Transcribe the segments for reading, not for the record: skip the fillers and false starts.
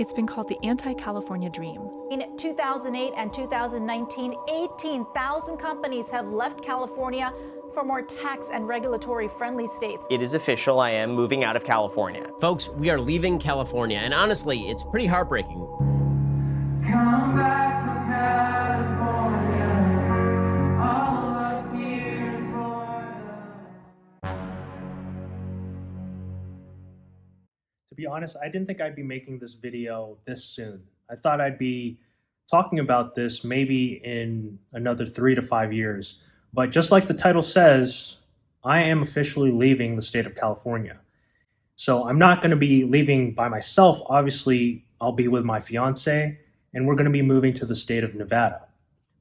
It's been called the anti-California dream. In 2008 and 2019, 18,000 companies have left California for more tax and regulatory friendly states. It is official, I am moving out of California. Folks, we are leaving California, and honestly, it's pretty heartbreaking. Come back from California, all of us here in Florida. To be honest, I didn't think I'd be making this video this soon. I thought I'd be talking about this maybe in another 3 to 5 years. But just like the title says, I am officially leaving the state of California. So I'm not going to be leaving by myself. Obviously, I'll be with my fiance, and we're going to be moving to the state of Nevada.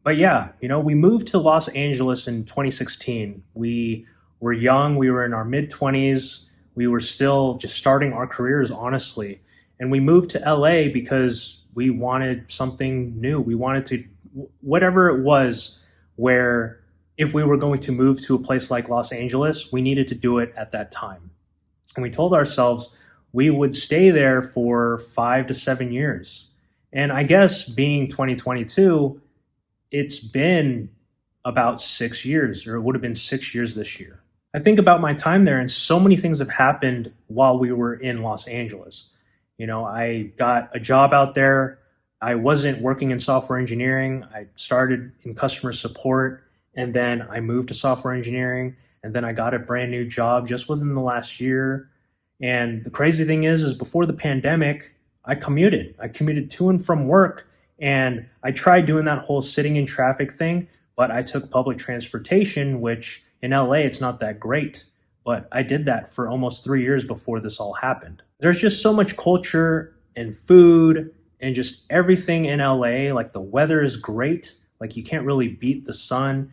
But yeah, we moved to Los Angeles in 2016. We were young. We were in our mid-20s. We were still just starting our careers, honestly. And we moved to LA because we wanted something new. We wanted to, whatever it was, where if we were going to move to a place like Los Angeles, we needed to do it at that time. And we told ourselves we would stay there for 5 to 7 years. And I guess being 2022, it's been about 6 years, or it would have been 6 years this year. I think about my time there, and so many things have happened while we were in Los Angeles. I got a job out there. I wasn't working in software engineering. I started in customer support, and then I moved to software engineering, and then I got a brand new job just within the last year. And the crazy thing is before the pandemic, I commuted. I commuted to and from work, and I tried doing that whole sitting in traffic thing, but I took public transportation, which in LA, it's not that great, but I did that for almost 3 years before this all happened. There's just so much culture and food and just everything in LA. Like, the weather is great. Like, you can't really beat the sun.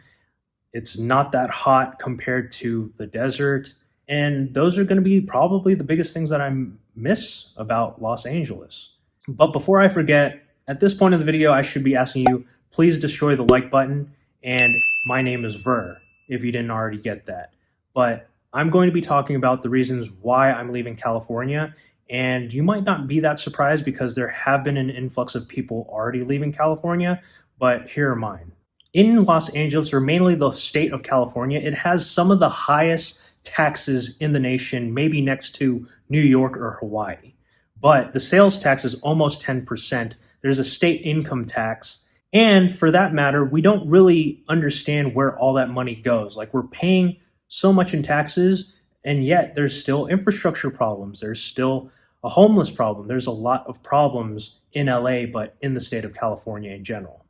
It's not that hot compared to the desert. And those are going to be probably the biggest things that I miss about Los Angeles. But before I forget, at this point in the video, I should be asking you, please destroy the like button. And my name is Ver, if you didn't already get that. But I'm going to be talking about the reasons why I'm leaving California. And you might not be that surprised because there have been an influx of people already leaving California, but here are mine. In Los Angeles, or mainly the state of California, it has some of the highest taxes in the nation, maybe next to New York or Hawaii. But the sales tax is almost 10%. There's a state income tax. And for that matter, we don't really understand where all that money goes. Like, we're paying so much in taxes, and yet there's still infrastructure problems. There's still a homeless problem. There's a lot of problems in LA, but in the state of California in general.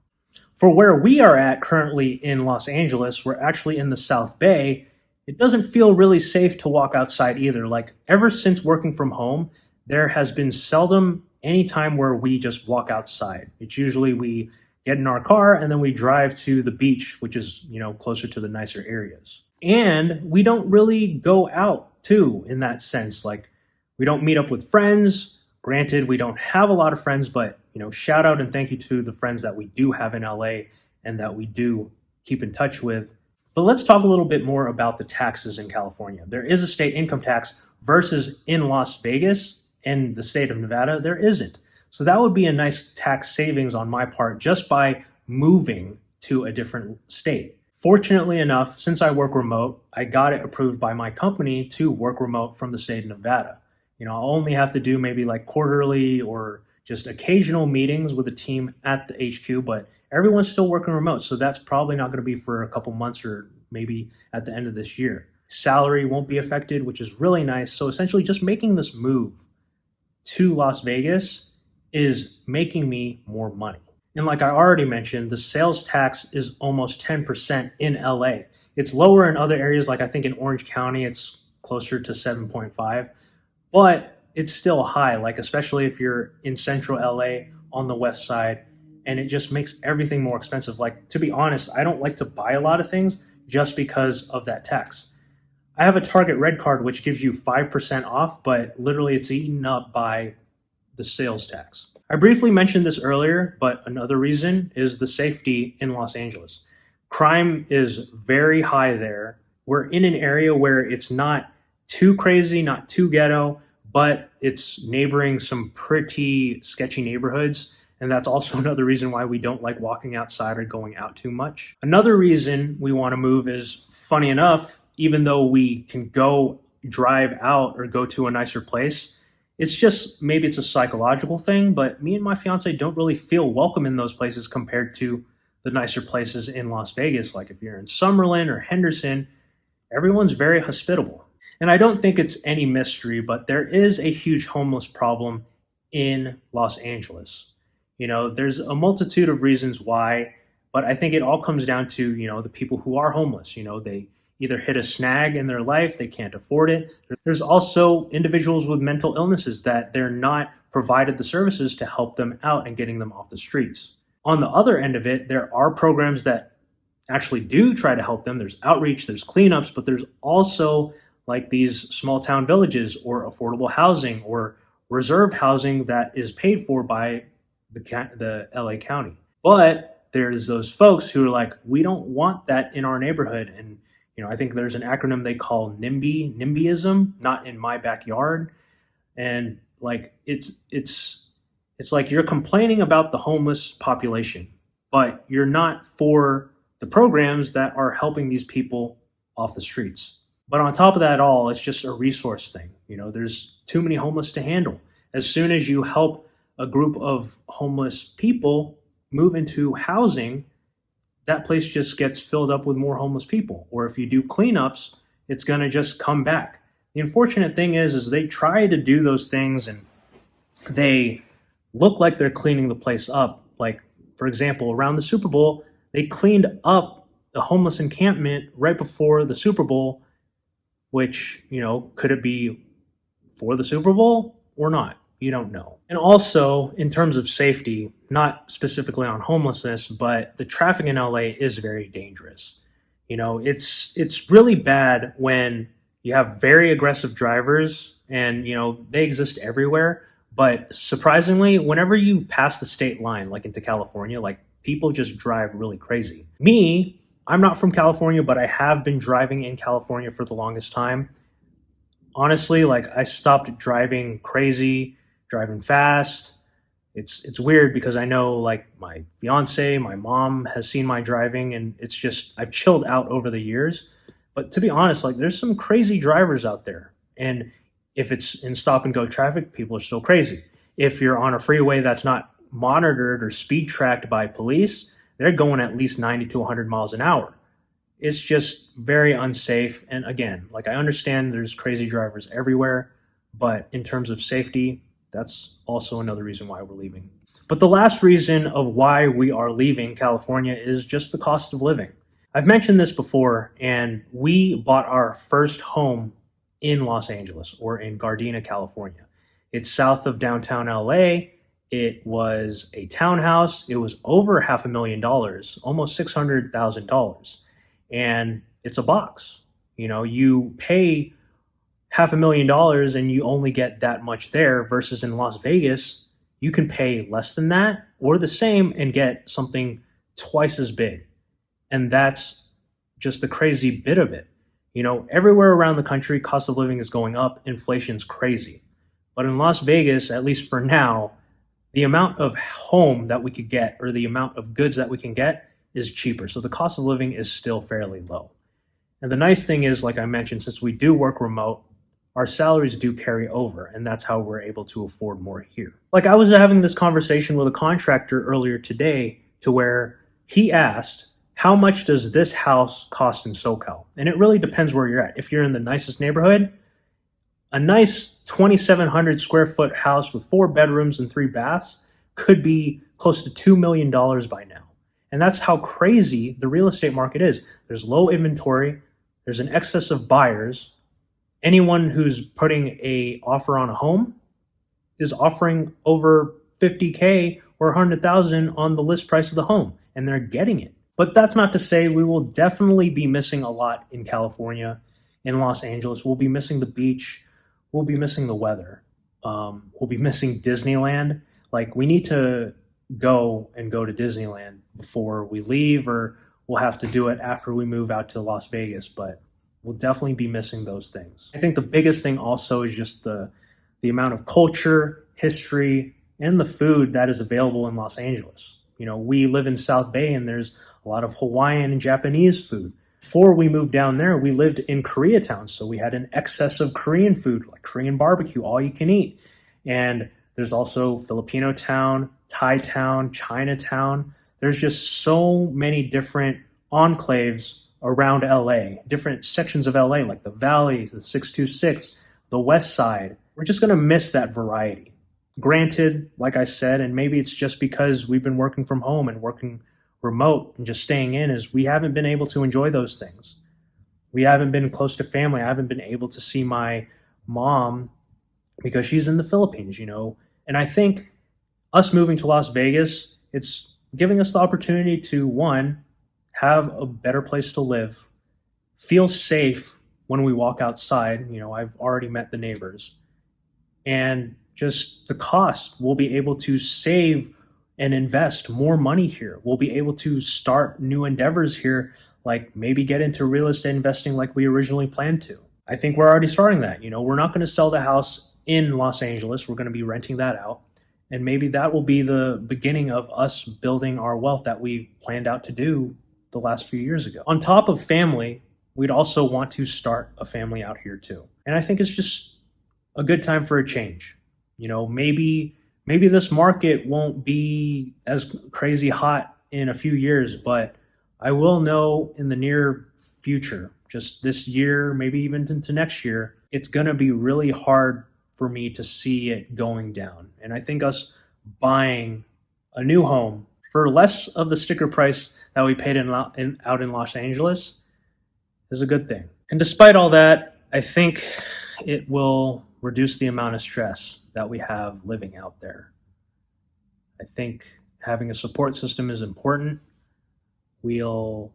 For where we are at currently in Los Angeles, we're actually in the South Bay. It doesn't feel really safe to walk outside either. Like, ever since working from home, there has been seldom any time where we just walk outside. It's usually we get in our car and then we drive to the beach, which is, closer to the nicer areas. And we don't really go out too, in that sense. Like, we don't meet up with friends. Granted, we don't have a lot of friends, but, shout out and thank you to the friends that we do have in LA and that we do keep in touch with. But let's talk a little bit more about the taxes in California. There is a state income tax versus in Las Vegas and the state of Nevada, there isn't. So that would be a nice tax savings on my part just by moving to a different state. Fortunately enough, since I work remote, I got it approved by my company to work remote from the state of Nevada. I'll only have to do maybe like quarterly or just occasional meetings with the team at the HQ, but everyone's still working remote. So that's probably not going to be for a couple months or maybe at the end of this year. Salary won't be affected, which is really nice. So essentially just making this move to Las Vegas is making me more money. And like I already mentioned, the sales tax is almost 10% in LA. It's lower in other areas, like I think in Orange County, it's closer to 7.5, but it's still high, like especially if you're in central LA on the west side, and it just makes everything more expensive. Like, to be honest, I don't like to buy a lot of things just because of that tax. I have a Target Red Card, which gives you 5% off, but literally it's eaten up by the sales tax. I briefly mentioned this earlier, but another reason is the safety in Los Angeles. Crime is very high there. We're in an area where it's not too crazy, not too ghetto, but it's neighboring some pretty sketchy neighborhoods. And that's also another reason why we don't like walking outside or going out too much. Another reason we want to move is, funny enough, even though we can go drive out or go to a nicer place, it's just, maybe it's a psychological thing, but me and my fiance don't really feel welcome in those places compared to the nicer places in Las Vegas. Like if you're in Summerlin or Henderson, everyone's very hospitable. And I don't think it's any mystery, but there is a huge homeless problem in Los Angeles. You know, there's a multitude of reasons why, but I think it all comes down to, you know, the people who are homeless. You know, they either hit a snag in their life, they can't afford it. There's also individuals with mental illnesses that they're not provided the services to help them out and getting them off the streets. On the other end of it, there are programs that actually do try to help them. There's outreach, there's cleanups, but there's also like these small town villages or affordable housing or reserved housing that is paid for by the LA County. But there's those folks who are like, we don't want that in our neighborhood. And, you know, I think there's an acronym they call NIMBYism, not in my backyard. And like, it's like you're complaining about the homeless population, but you're not for the programs that are helping these people off the streets. But on top of that all, it's just a resource thing. You know, there's too many homeless to handle. As soon as you help a group of homeless people move into housing, that place just gets filled up with more homeless people. Or if you do cleanups, it's going to just come back. The unfortunate thing is they try to do those things and they look like they're cleaning the place up. Like, for example, around the Super Bowl, they cleaned up the homeless encampment right before the Super Bowl, which, you know, could it be for the Super Bowl or not? You don't know. And also, in terms of safety, not specifically on homelessness, but the traffic in LA is very dangerous. You know, it's really bad when you have very aggressive drivers and, you know, they exist everywhere. But surprisingly, whenever you pass the state line, like into California, like people just drive really crazy. Me, I'm not from California, but I have been driving in California for the longest time. Honestly, like I stopped driving crazy, driving fast. It's weird because I know like my fiance, my mom has seen my driving and it's just, I've chilled out over the years. But to be honest, like there's some crazy drivers out there. And if it's in stop and go traffic, people are still crazy. If you're on a freeway that's not monitored or speed tracked by police, they're going at least 90 to 100 miles an hour. It's just very unsafe. And again, like I understand there's crazy drivers everywhere, but in terms of safety, that's also another reason why we're leaving. But the last reason of why we are leaving California is just the cost of living. I've mentioned this before, and we bought our first home in Los Angeles or in Gardena, California. It's south of downtown LA. It was a townhouse. It was over $500,000, almost $600,000. And it's a box. You know, you pay $500,000 and you only get that much there versus in Las Vegas, you can pay less than that or the same and get something twice as big. And that's just the crazy bit of it. You know, everywhere around the country, cost of living is going up. Inflation's crazy. But in Las Vegas, at least for now, the amount of home that we could get or the amount of goods that we can get is cheaper. So the cost of living is still fairly low. And the nice thing is, like I mentioned, since we do work remote, our salaries do carry over, and that's how we're able to afford more here. Like I was having this conversation with a contractor earlier today to where he asked, how much does this house cost in SoCal? And it really depends where you're at. If you're in the nicest neighborhood, a nice 2,700 square foot house with 4 bedrooms and 3 baths could be close to $2 million by now. And that's how crazy the real estate market is. There's low inventory. There's an excess of buyers. Anyone who's putting a offer on a home is offering over $50K or $100,000 on the list price of the home, and they're getting it. But that's not to say we will definitely be missing a lot in California, in Los Angeles. We'll be missing the beach. We'll be missing the weather. We'll be missing Disneyland. Like we need to go to Disneyland before we leave, or we'll have to do it after we move out to Las Vegas. But we'll definitely be missing those things. I think the biggest thing also is just the the amount of culture, history, and the food that is available in Los Angeles. You know, we live in South Bay and there's a lot of Hawaiian and Japanese food. Before we moved down there, we lived in Koreatown, so we had an excess of Korean food, like Korean barbecue, all you can eat. And there's also Filipino town, Thai town, Chinatown. There's just so many different enclaves around LA, different sections of LA, like the Valley, the 626, the West Side. We're just going to miss that variety. Granted, like I said, and maybe it's just because we've been working from home and working remote and just staying in, is we haven't been able to enjoy those things. We haven't been close to family. I haven't been able to see my mom because she's in the Philippines, you know. And I think us moving to Las Vegas, it's giving us the opportunity to, one, have a better place to live, feel safe when we walk outside. You know, I've already met the neighbors. And just the cost, we'll be able to save and invest more money here. We'll be able to start new endeavors here, like maybe get into real estate investing like we originally planned to. I think we're already starting that. You know, we're not going to sell the house in Los Angeles. We're going to be renting that out. And maybe that will be the beginning of us building our wealth that we planned out to do the last few years ago. On top of family, we'd also want to start a family out here too. And I think it's just a good time for a change. You know, maybe this market won't be as crazy hot in a few years, but I will know in the near future, just this year, maybe even into next year, it's going to be really hard for me to see it going down. And I think us buying a new home for less of the sticker price that we paid out in Los Angeles is a good thing. And despite all that, I think it will reduce the amount of stress that we have living out there. I think having a support system is important. We'll,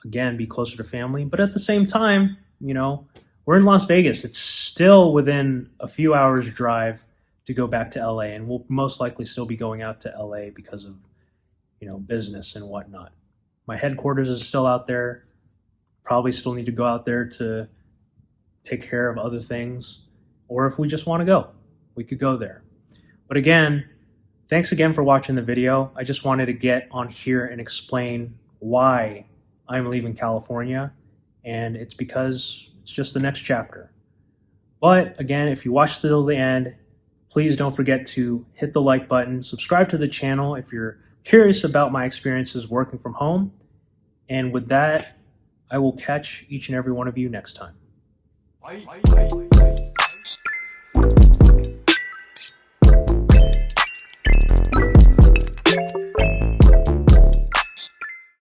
again, be closer to family. But at the same time, you know, we're in Las Vegas. It's still within a few hours drive to go back to LA. And we'll most likely still be going out to LA because of, you know, business and whatnot. My headquarters is still out there. Probably still need to go out there to take care of other things. Or if we just want to go, we could go there. But again, thanks again for watching the video. I just wanted to get on here and explain why I'm leaving California. And it's because it's just the next chapter. But again, if you watched till the end, please don't forget to hit the like button, subscribe to the channel if you're curious about my experiences working from home. And with that, I will catch each and every one of you next time. Bye.